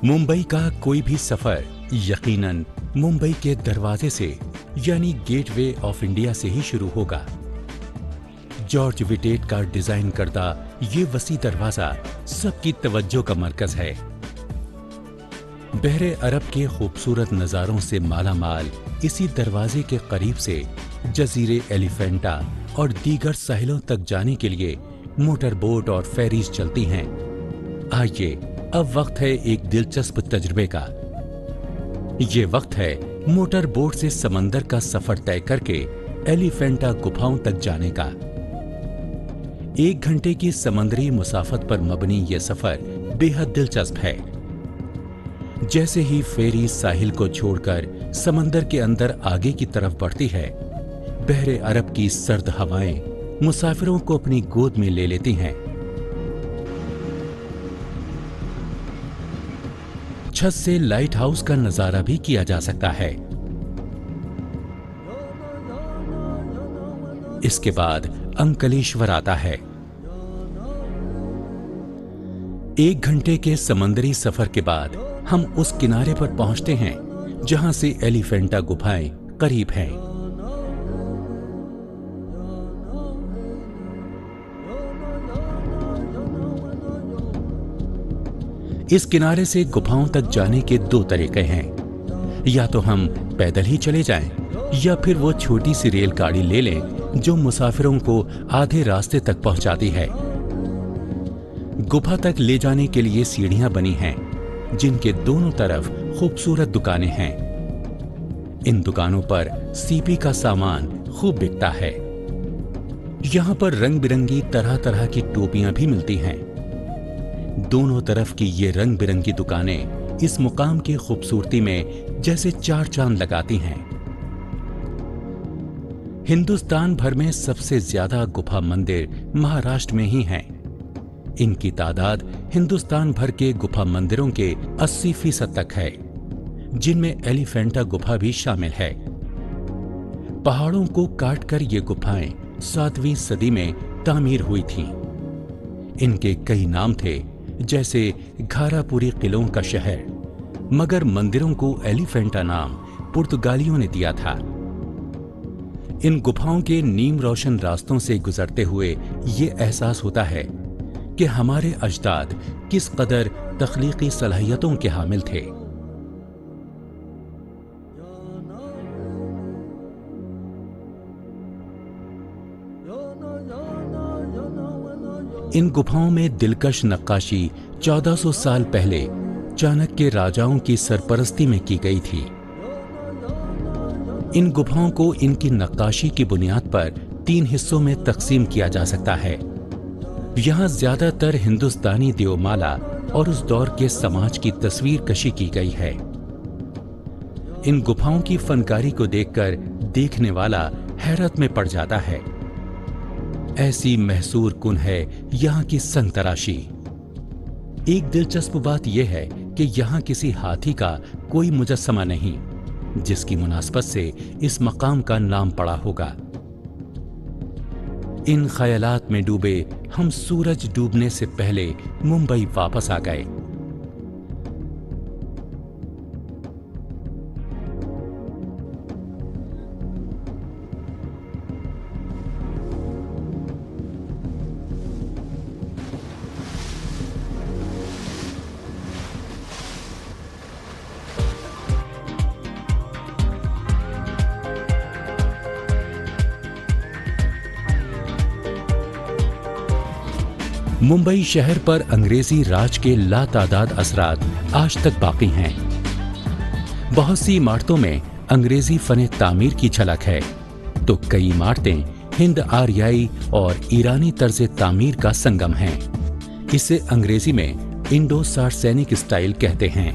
मुंबई का कोई भी सफर यकीनन मुंबई के दरवाजे से यानी गेटवे ऑफ इंडिया से ही शुरू होगा। जॉर्ज विटेट का डिजाइन करदा ये वसी दरवाजा सबकी तवज्जो का मरकज है। बहरे अरब के खूबसूरत नजारों से मालामाल इसी दरवाजे के करीब से जजीरे एलिफेंटा और दीगर साहिलों तक जाने के लिए मोटर बोट और फेरीज चलती हैं। आइए, अब वक्त है एक दिलचस्प तजुर्बे का। ये वक्त है मोटर बोट से समंदर का सफर तय करके एलिफेंटा गुफाओं तक जाने का। 1 घंटे की समंदरी मुसाफत पर मबनी यह सफर बेहद दिलचस्प है। जैसे ही फेरी साहिल को छोड़कर समंदर के अंदर आगे की तरफ बढ़ती है, बहरे अरब की सर्द हवाएं मुसाफिरों को अपनी गोद में ले लेती हैं। छत से लाइट हाउस का नजारा भी किया जा सकता है। इसके बाद अंकलेश्वर आता है। 1 घंटे के समंदरी सफर के बाद हम उस किनारे पर पहुंचते हैं जहां से एलिफेंटा गुफाएं करीब हैं। इस किनारे से गुफाओं तक जाने के 2 तरीके हैं। या तो हम पैदल ही चले जाएं, या फिर वो छोटी सी रेलगाड़ी ले लें जो मुसाफिरों को आधे रास्ते तक पहुंचाती है। गुफा तक ले जाने के लिए सीढ़ियां बनी हैं, जिनके दोनों तरफ खूबसूरत दुकानें हैं। इन दुकानों पर सीपी का सामान खूब बिकता है। यहाँ पर रंग बिरंगी तरह तरह की टोपियां भी मिलती हैं। दोनों तरफ की ये रंग बिरंगी दुकानें इस मुकाम की खूबसूरती में जैसे 4 चांद लगाती हैं। हिंदुस्तान भर में सबसे ज्यादा गुफा मंदिर महाराष्ट्र में ही हैं। इनकी तादाद हिंदुस्तान भर के गुफा मंदिरों के 80% तक है, जिनमें एलिफेंटा गुफा भी शामिल है। पहाड़ों को काटकर ये गुफाएं 7वीं सदी में तामीर हुई थीं। इनके कई नाम थे, जैसे घारापुरी किलों का शहर, मगर मंदिरों को एलिफेंटा नाम पुर्तगालियों ने दिया था। इन गुफाओं के नीम रोशन रास्तों से गुजरते हुए ये एहसास होता है कि हमारे अजदाद किस कदर तख्लीकी सलाहियतों के हामिल थे। इन गुफाओं में दिलकश नक्काशी 1400 साल पहले चाणक्य के राजाओं की सरपरस्ती में की गई थी। इन गुफाओं को इनकी नक्काशी की बुनियाद पर 3 हिस्सों में तकसीम किया जा सकता है। यहाँ ज्यादातर हिंदुस्तानी देवमाला और उस दौर के समाज की तस्वीर कशी की गई है। इन गुफाओं की फनकारी को देखकर देखने वाला हैरत में पड़ जाता है। ऐसी महसूर कुन है यहाँ की संग तराशी। एक दिलचस्प बात यह है कि यहाँ किसी हाथी का कोई मुजस्समा नहीं, जिसकी मुनासबत से इस मकाम का नाम पड़ा होगा। इन ख्यालात में डूबे हम सूरज डूबने से पहले मुंबई वापस आ गए। मुंबई शहर पर अंग्रेजी राज के लातादाद असरात आज तक बाकी हैं। बहुत सी इमारतों में अंग्रेजी फने तामीर की झलक है, तो कई इमारतें हिंद आर्याई और ईरानी तर्ज तामीर का संगम हैं। इसे अंग्रेजी में इंडो सार्सेनिक स्टाइल कहते हैं।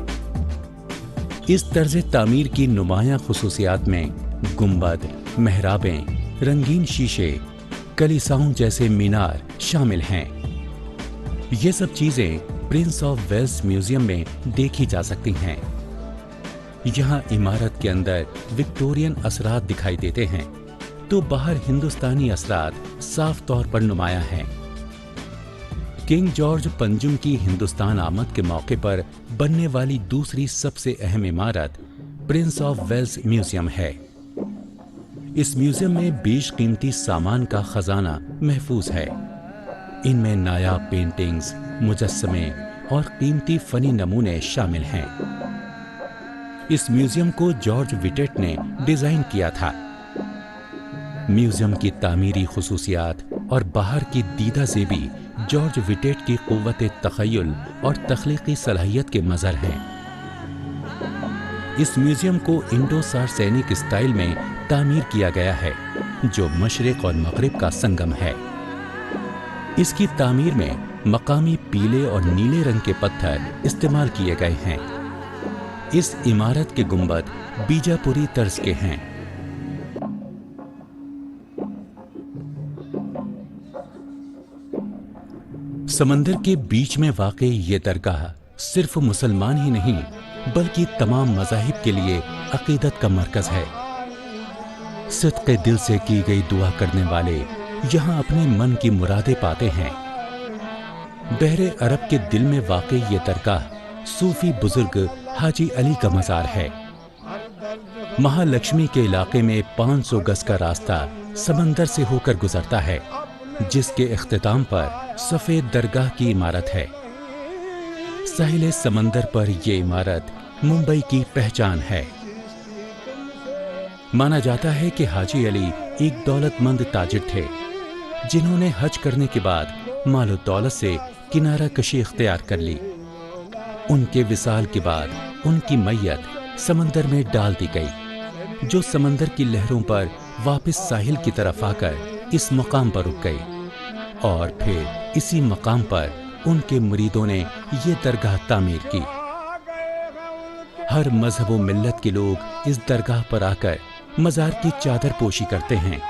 इस तर्ज तामीर की नुमायां खुसूसियात में गुंबद, मेहराबें, रंगीन शीशे, कलीसाओं जैसे मीनार शामिल हैं। ये सब चीजें प्रिंस ऑफ वेल्स म्यूजियम में देखी जा सकती हैं। यहाँ इमारत के अंदर विक्टोरियन असरात दिखाई देते हैं, तो बाहर हिंदुस्तानी असरात साफ तौर पर नुमायां हैं। किंग जॉर्ज पंजुम की हिंदुस्तान आमद के मौके पर बनने वाली दूसरी सबसे अहम इमारत प्रिंस ऑफ वेल्स म्यूजियम है। इस म्यूजियम में बेशकीमती सामान का खजाना महफूज है। इनमें नायाब पेंटिंग्स, मुजस्समे और कीमती फनी नमूने शामिल हैं। इस म्यूजियम को जॉर्ज विटेट ने डिजाइन किया था। म्यूजियम की तामीरी खुसूसियात और बाहर की दीदा ज़ेबी जॉर्ज विटेट की कुव्वत तख़य्युल और तख्लीकी सलाहियत के मज़हर हैं। इस म्यूजियम को इंडो सार्सेनिक स्टाइल में तामीर किया गया है, जो मशरिक और मगरिब का संगम है। इसकी तामीर में मकामी पीले और नीले रंग के पत्थर इस्तेमाल किए गए हैं। इस इमारत के गुंबद बीजापुरी तर्ज के हैं। समंदर के बीच में वाक़ई ये दरगाह सिर्फ मुसलमान ही नहीं बल्कि तमाम मज़ाहिब के लिए अक़ीदत का मरकज़ है। सदक़े दिल से की गई दुआ करने वाले यहाँ अपने मन की मुरादें पाते हैं। बहरे अरब के दिल में वाक़ई ये दरगाह सूफी बुजुर्ग हाजी अली का मज़ार है। महालक्ष्मी के इलाके में 500 गज का रास्ता समंदर से होकर गुजरता है, जिसके इख्तिताम पर सफेद दरगाह की इमारत है। साहिल समंदर पर यह इमारत मुंबई की पहचान है। माना जाता है कि हाजी अली एक दौलतमंद ताजिर थे, जिन्होंने हज करने के बाद मालो दौलत से किनारा कशी इख्तियार कर ली। उनके विसाल के बाद उनकी मैयत समंदर में डाल दी गई, जो समंदर की लहरों पर वापस साहिल की तरफ आकर इस मकाम पर रुक गई और फिर इसी मकाम पर उनके मुरीदों ने ये दरगाह तामीर की। हर मजहब व मिल्लत के लोग इस दरगाह पर आकर मजार की चादर पोशी करते हैं।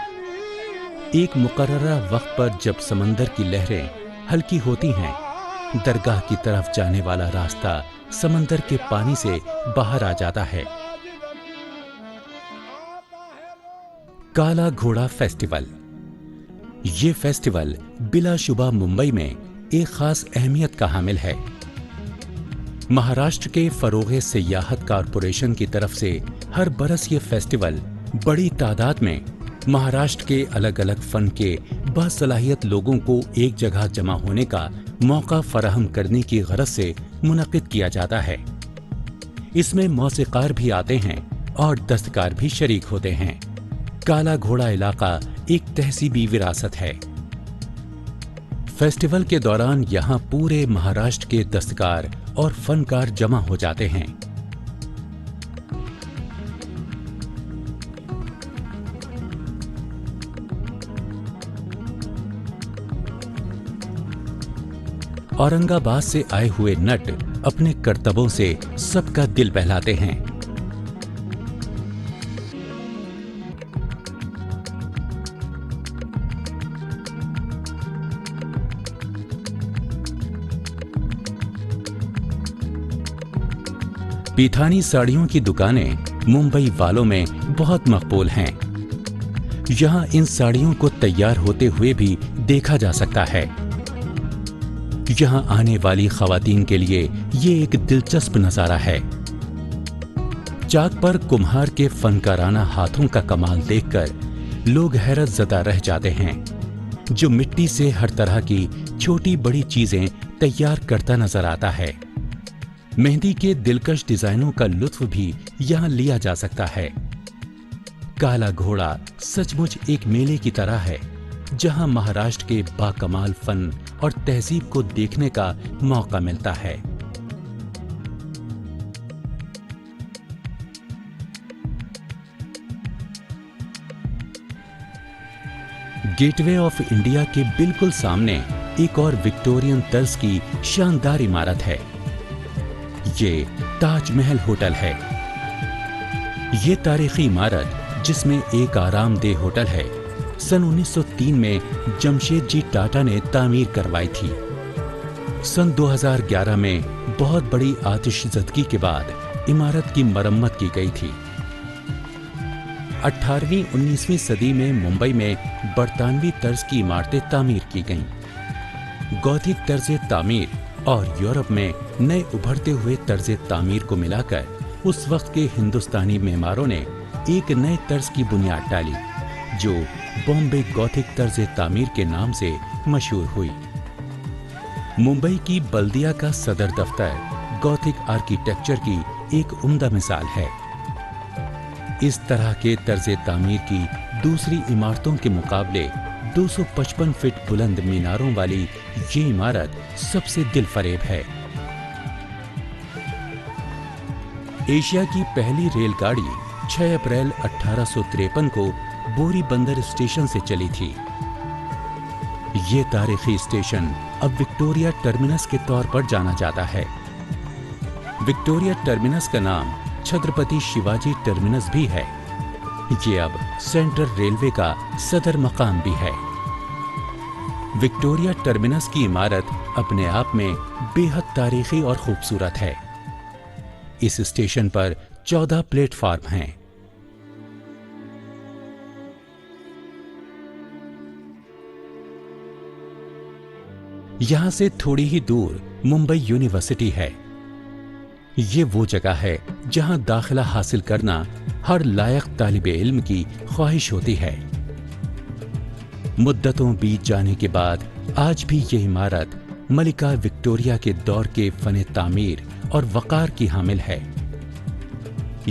एक मुकर्ररा वक्त पर जब समंदर की लहरें हल्की होती हैं, दरगाह की तरफ जाने वाला रास्ता समंदर के पानी से बाहर आ जाता है। काला घोड़ा फेस्टिवल। ये फेस्टिवल बिलाशुबा मुंबई में एक खास अहमियत का हामिल है। महाराष्ट्र के फरोग़े सियाहत कारपोरेशन की तरफ से हर बरस ये फेस्टिवल बड़ी तादाद में महाराष्ट्र के अलग अलग फन के बासलाहियत लोगों को एक जगह जमा होने का मौका फराहम करने की गरज से मुनक़िद किया जाता है। इसमें मौसीक़ार भी आते हैं और दस्तकार भी शरीक होते हैं। काला घोड़ा इलाका एक तहसीबी विरासत है। फेस्टिवल के दौरान यहाँ पूरे महाराष्ट्र के दस्तकार और फनकार जमा हो जाते हैं। औरंगाबाद से आए हुए नट अपने करतबों से सबका दिल बहलाते हैं। पीठानी साड़ियों की दुकानें मुंबई वालों में बहुत मकबूल हैं। यहाँ इन साड़ियों को तैयार होते हुए भी देखा जा सकता है। यहाँ आने वाली ख़वातीन के लिए ये एक दिलचस्प नज़ारा है। चाक पर कुम्हार के फनकाराना हाथों का कमाल देखकर लोग हैरत ज़दा रह जाते हैं, जो मिट्टी से हर तरह की छोटी बड़ी चीजें तैयार करता नजर आता है। मेहंदी के दिलकश डिजाइनों का लुत्फ भी यहाँ लिया जा सकता है। काला घोड़ा सचमुच एक मेले की तरह है, जहाँ महाराष्ट्र के बाकमाल फन और तहजीब को देखने का मौका मिलता है। गेटवे ऑफ इंडिया के बिल्कुल सामने एक और विक्टोरियन तर्ज की शानदार इमारत है। ये ताजमहल होटल है। ये तारीखी इमारत, जिसमें एक आरामदेह होटल है, सन 1903 में जमशेदजी टाटा ने तामीर करवाई थी। सन 2011 में बहुत बड़ी आतिशज़दगी के बाद इमारत की मरम्मत की गई थी। 18वीं-19वीं सदी में मुंबई में बरतानवी तर्ज की इमारतें तामीर की गईं। गॉथिक तर्ज तामीर और यूरोप में नए उभरते हुए तर्ज तामीर को मिलाकर उस वक्त के हिंदुस्तानी मेमारों ने एक नए तर्ज की बुनियाद डाली, जो बॉम्बे गॉथिक तर्ज तामीर के नाम से मशहूर हुई। मुंबई की बल्दिया का सदर दफ्तर गॉथिक आर्किटेक्चर की एक उम्दा मिसाल है। इस तरह के तर्ज तामीर की दूसरी इमारतों के मुकाबले 255 फीट बुलंद मीनारों वाली ये इमारत सबसे दिलफरेब है। एशिया की पहली रेलगाड़ी 6 अप्रैल 1853 को बोरी बंदर स्टेशन से चली थी। ये तारीखी स्टेशन अब विक्टोरिया टर्मिनस के तौर पर जाना जाता है। विक्टोरिया टर्मिनस का नाम छत्रपति शिवाजी टर्मिनस भी है। ये अब सेंट्रल रेलवे का सदर मकाम भी है। विक्टोरिया टर्मिनस की इमारत अपने आप में बेहद तारीखी और खूबसूरत है। इस स्टेशन पर 14 प्लेटफॉर्म हैं। यहां से थोड़ी ही दूर मुंबई यूनिवर्सिटी है। ये वो जगह है जहां दाखिला हासिल करना हर लायक तालिबे इल्म की ख्वाहिश होती है। मुद्दतों बीत जाने के बाद आज भी ये इमारत मलिका विक्टोरिया के दौर के फन तामीर और वकार की हामिल है।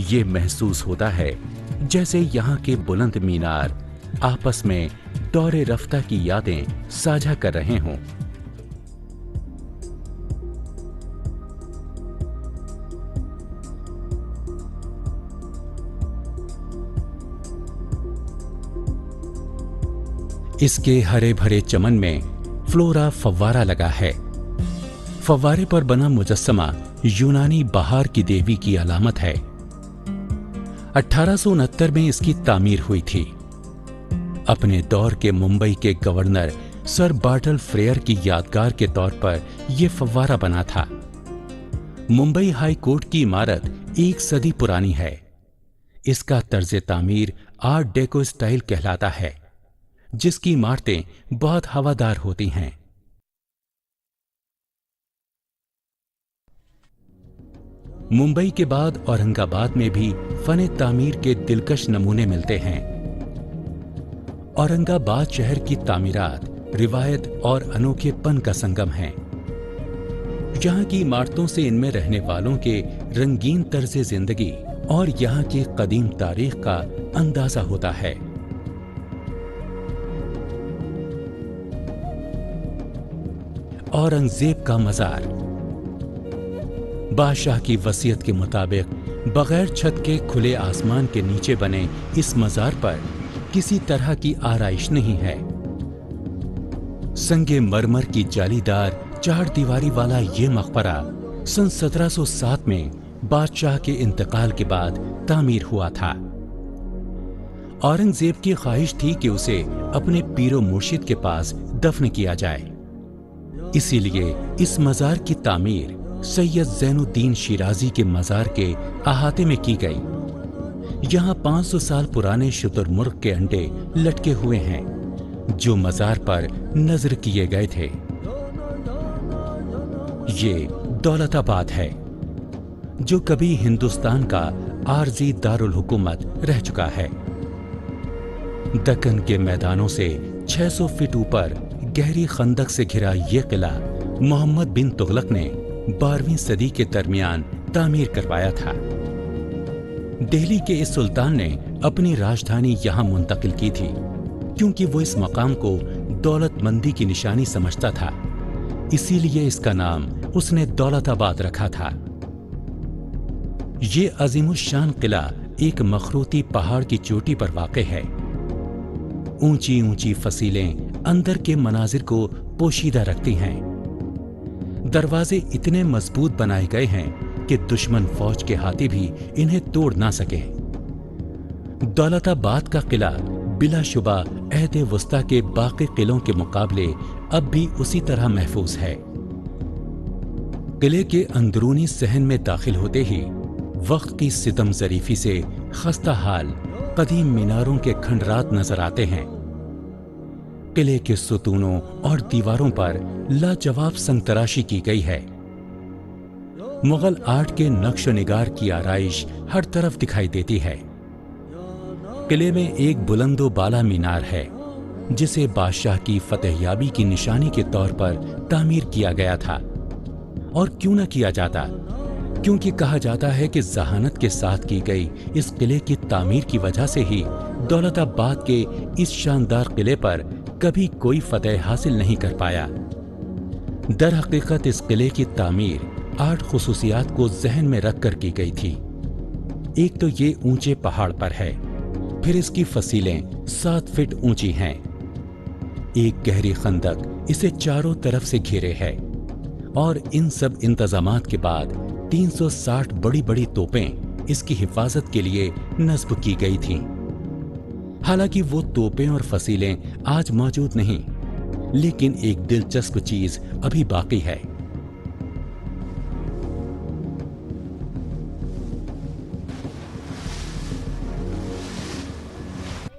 ये महसूस होता है जैसे यहाँ के बुलंद मीनार आपस में दौरे रफ्ता की यादें साझा कर रहे हों। इसके हरे भरे चमन में फ्लोरा फव्वारा लगा है। फव्वारे पर बना मुजस्समा यूनानी बहार की देवी की अलामत है। 1869 में इसकी तामीर हुई थी। अपने दौर के मुंबई के गवर्नर सर बार्टल फ्रेयर की यादगार के तौर पर यह फव्वारा बना था। मुंबई हाई कोर्ट की इमारत 1 सदी पुरानी है। इसका तर्ज तामीर आर्ट डेको स्टाइल कहलाता है, जिसकी इमारतें बहुत हवादार होती हैं। मुंबई के बाद औरंगाबाद में भी फन तामीर के दिलकश नमूने मिलते हैं। औरंगाबाद शहर की तामीरात रिवायत और अनोखेपन का संगम है। यहाँ की इमारतों से इनमें रहने वालों के रंगीन तर्ज जिंदगी और यहाँ की कदीम तारीख का अंदाजा होता है। औरंगजेब का मजार बादशाह की वसीयत के मुताबिक बगैर छत के खुले आसमान के नीचे बने इस मजार पर किसी तरह की आराइश नहीं है। संगे मरमर की जालीदार 4 दीवारी वाला ये मकबरा सन 1707 में बादशाह के इंतकाल के बाद तामीर हुआ था। औरंगजेब की ख्वाहिश थी कि उसे अपने पीरो मुर्शिद के पास दफन किया जाए। इसीलिए इस मजार की तामीर सैयद ज़ैनुद्दीन शिराजी के मजार के अहाते में की गई। यहाँ 500 साल पुराने शुतुरमुर्ग के अंडे लटके हुए हैं, जो मजार पर नजर किए गए थे। ये दौलताबाद है, जो कभी हिंदुस्तान का आरजी दारुल हुकूमत रह चुका है। दक्कन के मैदानों से 600 फीट ऊपर गहरी खंदक से घिरा ये किला मोहम्मद बिन तुगलक ने 12वीं सदी के दरमियान तामीर करवाया था। दिल्ली के इस सुल्तान ने अपनी राजधानी यहाँ मुंतकिल की थी, क्योंकि वो इस मकाम को दौलतमंदी की निशानी समझता था। इसीलिए इसका नाम उसने दौलताबाद रखा था। ये अजीमुशान किला एक मखरूती पहाड़ की चोटी पर वाक़ है। ऊंची ऊंची फसीलें अंदर के मनाजिर को पोशीदा रखती हैं। दरवाजे इतने मजबूत बनाए गए हैं कि दुश्मन फौज के हाथी भी इन्हें तोड़ ना सके। दौलताबाद का किला बिलाशुबा अहद वस्ता के बाकी किलों के मुकाबले अब भी उसी तरह महफूज है। किले के अंदरूनी सहन में दाखिल होते ही वक्त की सितम ज़रीफी से खस्ता हाल कदीम मीनारों के खंडरात नजर आते हैं। किले के सुतूनों और दीवारों पर लाजवाब संगतराशी की गई है। मुगल आर्ट के नक्श निगार की आराइश हर तरफ दिखाई देती है। किले में एक बुलंदो बाला मीनार है जिसे बादशाह की फतेहयाबी की निशानी के तौर पर तामीर किया गया था। और क्यों न किया जाता, क्योंकि कहा जाता है कि जहानत के साथ की गई इस किले की तामीर की वजह से ही दौलताबाद के इस शानदार किले पर कभी कोई फतेह हासिल नहीं कर पाया। दर हकीकत इस किले की तामीर 8 खुसूसियात को जहन में रखकर की गई थी। एक तो ये ऊंचे पहाड़ पर है, फिर इसकी फसीलें 7 फीट ऊंची हैं। एक गहरी खंदक इसे चारों तरफ से घेरे है और इन सब इंतजामात के बाद 360 बड़ी बड़ी तोपें इसकी हिफाजत के लिए नस्ब की गई थीं। हालांकि वो तोपें और फसीलें आज मौजूद नहीं, लेकिन एक दिलचस्प चीज अभी बाकी है।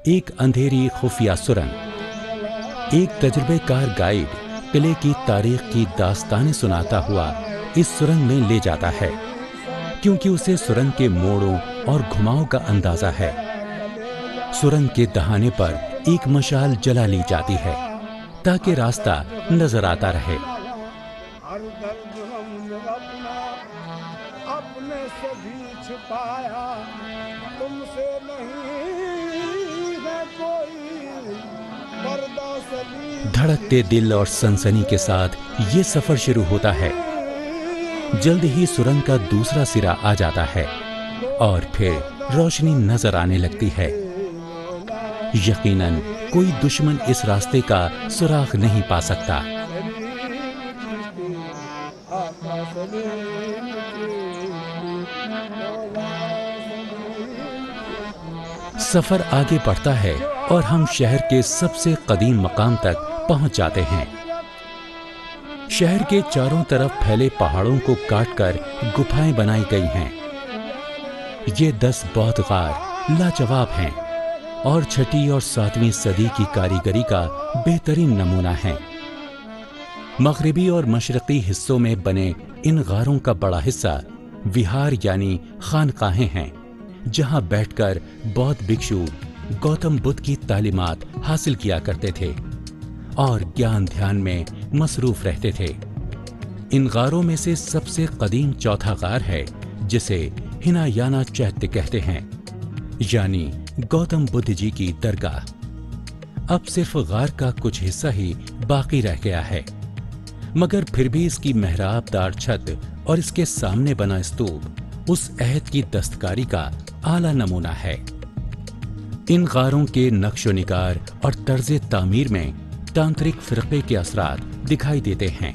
एक अंधेरी खुफिया सुरंग। एक तजुर्बेकार गाइड किले की तारीख की दास्तानें सुनाता हुआ इस सुरंग में ले जाता है, क्योंकि उसे सुरंग के मोड़ों और घुमावों का अंदाजा है। सुरंग के दहाने पर एक मशाल जला ली जाती है ताकि रास्ता नजर आता रहे। हर दर्द हमने अपने से भी छुपाया, तुमसे नहीं है कोई पर्दा सली। धड़कते दिल और सनसनी के साथ ये सफर शुरू होता है। जल्द ही सुरंग का दूसरा सिरा आ जाता है और फिर रोशनी नजर आने लगती है। यकीनन कोई दुश्मन इस रास्ते का सुराग नहीं पा सकता। सफर आगे बढ़ता है और हम शहर के सबसे कदीम मकाम तक पहुंच जाते हैं। शहर के चारों तरफ फैले पहाड़ों को काटकर गुफाएं बनाई गई हैं। ये 10 बौद्ध गार लाजवाब हैं और 6वीं और 7वीं सदी की कारीगरी का बेहतरीन नमूना है। मगरिबी और मशरकी हिस्सों में बने इन गारों का बड़ा हिस्सा विहार यानी खानकाहें हैं, जहां बैठकर बौद्ध भिक्षु गौतम बुद्ध की तालीमात हासिल किया करते थे और ज्ञान ध्यान में मसरूफ रहते थे। इन गारों में से सबसे कदीम चौथा गार है जिसे हिनायाना चैत्य कहते हैं, यानी गौतम बुद्ध जी की दरगाह। अब सिर्फ गार का कुछ हिस्सा ही बाकी रह गया है, मगर फिर भी इसकी मेहराबदार छत और इसके सामने बना स्तूप उस अहद की दस्तकारी का आला नमूना है। इन गारों के नक्शो निगार और तर्ज तामीर में तांत्रिक फिरके के असरात दिखाई देते हैं।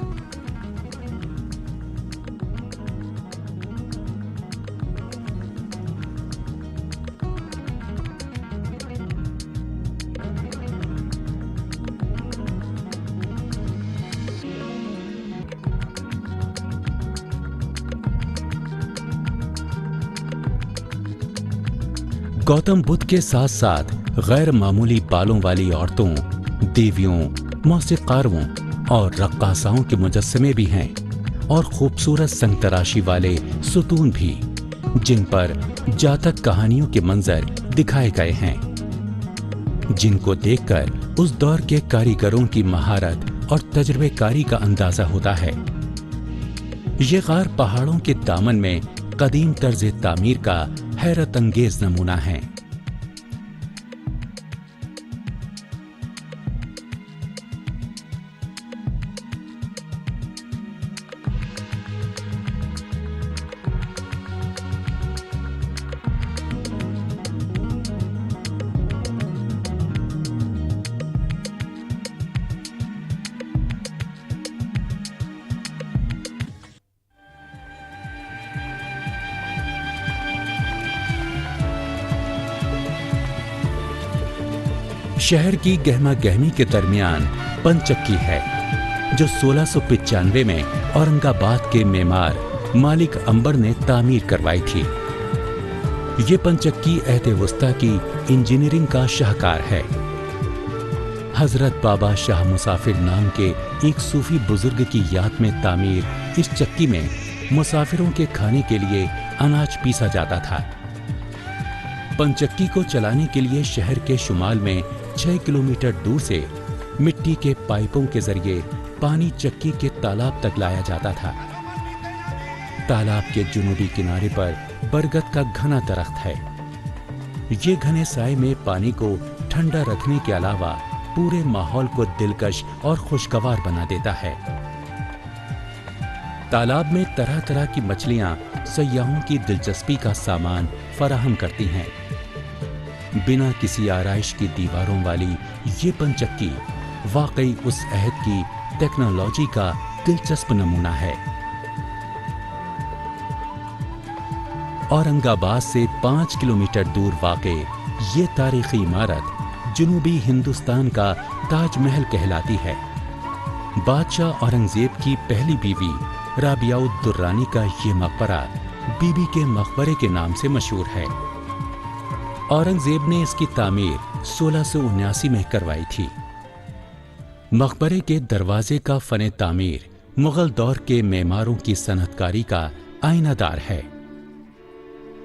गौतम बुद्ध के साथ साथ गैर मामूली बालों वाली औरतों, देवियों, मौसीकारों और रक्कासाओं के मुजस्समे भी हैं और खूबसूरत संगतराशी वाले सुतून भी, जिन पर जातक कहानियों के मंजर दिखाए गए हैं, जिनको देखकर उस दौर के कारीगरों की महारत और तजुर्बेकारी का अंदाजा होता है। ये गार पहाड़ों के दामन में कदीम तर्ज तामीर का हैरत अंगेज नमूना है। शहर की गहमा गहमी के दरमियान पंचक्की है, जो 1695 में औरंगाबाद के मेमार मालिक अंबर ने तामीर करवाई थी। ये पंचक्की अहद वस्ता की इंजीनियरिंग का शाहकार है। हजरत बाबा शाह मुसाफिर नाम के एक सूफी बुजुर्ग की याद में तामीर इस चक्की में मुसाफिरों के खाने के लिए अनाज पीसा जाता था। पनचक्की को चलाने के लिए शहर के शुमाल में 6 किलोमीटर दूर से मिट्टी के पाइपों के जरिए पानी चक्की के तालाब तक लाया जाता था। तालाब के जुनूबी किनारे पर बरगद का घना दरख्त है। ये घने साए में पानी को ठंडा रखने के अलावा पूरे माहौल को दिलकश और खुशगवार बना देता है। तालाब में तरह तरह की मछलियां सयाहों की दिलचस्पी का सामान फराहम करती हैं। बिना किसी आराइश की दीवारों वाली ये पनचक्की वाकई उस अहद की टेक्नोलॉजी का दिलचस्प नमूना है। औरंगाबाद से 5 किलोमीटर दूर वाक़े ये तारीखी इमारत जुनूबी हिंदुस्तान का ताजमहल कहलाती है। बादशाह औरंगजेब की पहली बीवी राबिया-उद-दुर्रानी का ये मकबरा बीबी के मकबरे के नाम से मशहूर है। औरंगजेब ने इसकी तामीर 1679 में करवाई थी। मकबरे के दरवाजे का फने तामीर मुगल दौर के मेमारों की सनतकारी का आईनादार है।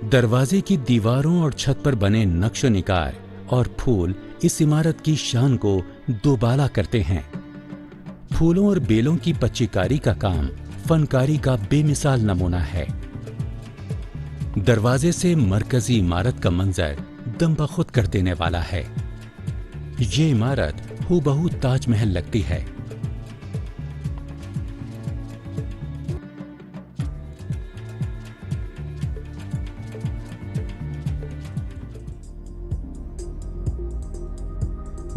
दरवाजे की दीवारों और छत पर बने नक्श निगार और फूल इस इमारत की शान को दोबाला करते हैं। फूलों और बेलों की पच्चीकारी का काम फनकारी का बेमिसाल नमूना है। दरवाजे से मरकजी इमारत का मंजर दम बखुद कर देने वाला है। ये इमारत हूबहू ताजमहल लगती है।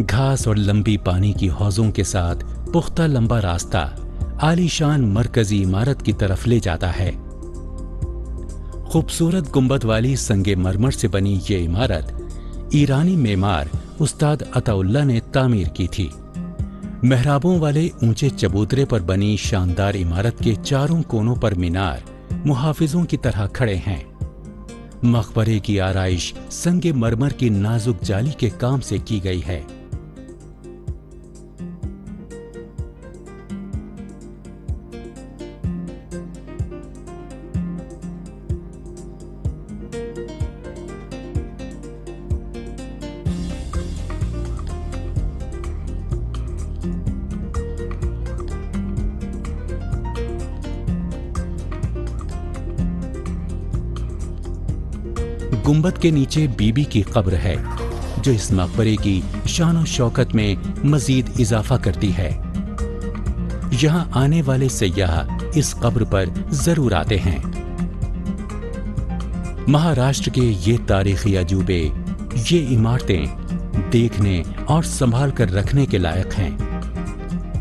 घास और लंबी पानी की हौजों के साथ पुख्ता लंबा रास्ता आलीशान मरकजी इमारत की तरफ ले जाता है। खूबसूरत गुंबद वाली संगे मरमर से बनी ये इमारत ईरानी मेमार उस्ताद अताउल्लाह ने तामीर की थी। मेहराबों वाले ऊंचे चबूतरे पर बनी शानदार इमारत के चारों कोनों पर मीनार मुहाफिजों की तरह खड़े हैं। मकबरे की आराइश संगे मरमर की नाजुक जाली के काम से की गई है। गुंबद के नीचे बीबी की कब्र है, जो इस मकबरे की शान और शौकत में मजीद इजाफा करती है। यहां आने वाले सयाह इस कब्र पर जरूर आते हैं। महाराष्ट्र के ये तारीखी अजूबे, ये इमारतें देखने और संभाल कर रखने के लायक हैं।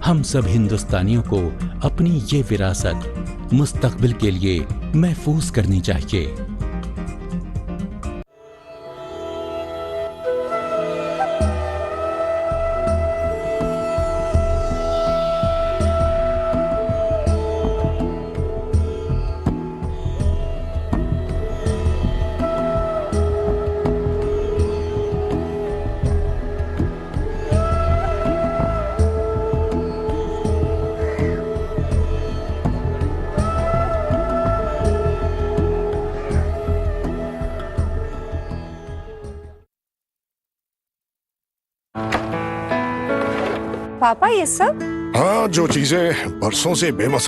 हम सब हिंदुस्तानियों को अपनी ये विरासत मुस्तकबिल के लिए महफूज करनी चाहिए। पापा ये सब? हाँ, जो चीजें बरसों से बेमस